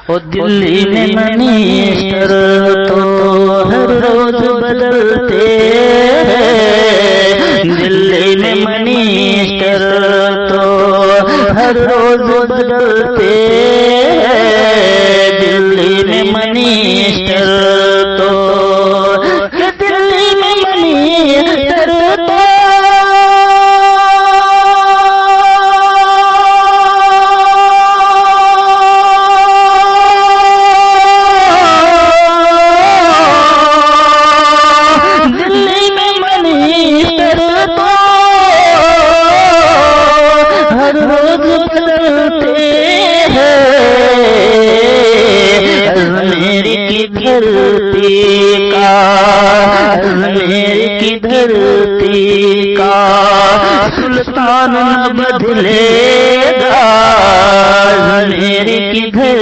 اور دلی میں منیسٹر تو ہر روز بدلتے ہیں، دلی میں منیسٹر تو ہر روز بدلتے ہیں، دلی میں منیسٹر تو دلی میں منیسٹر تو ہر روز بدلتے ہیں، اجمیر کی دھرتی کا، اجمیر کی دھرتی کا سلطان نہ بدلے گا، اجمیر کی دھرتی